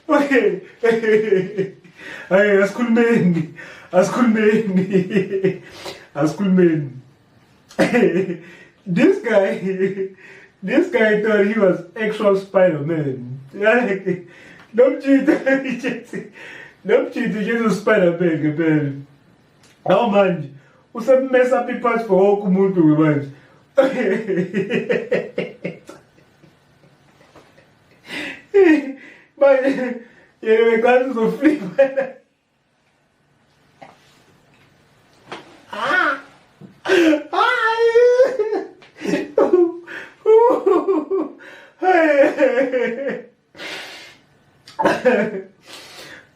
Okay. Hey, asikhulumeni. This guy thought he was actual Spider-Man. Don't cheat, Jesus Spider-Man ngempela. Awu manje usemessa up iphansi for wonke umuntu manje. Manje yena bekade uzoflipa.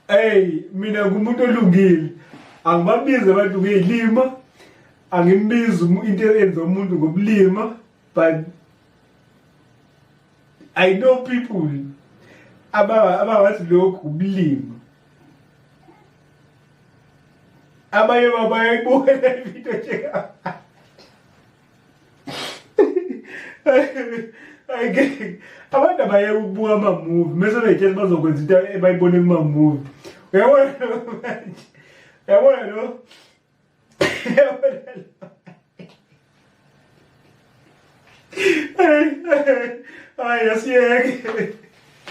Hey, mina ngumuntu olungile. Angibabize abantu ngezilima. Angimbizi into eyenza umuntu ngobulima, but I know people abawathi lokhu ubulima. Abanye bayayibuka le video nje. Abantu abayebuka ama-movie mase beyitshela bazokwenza into ebayibone kuma-movie. Uyabona manje? Uyabona lo? Ay, asiyeke.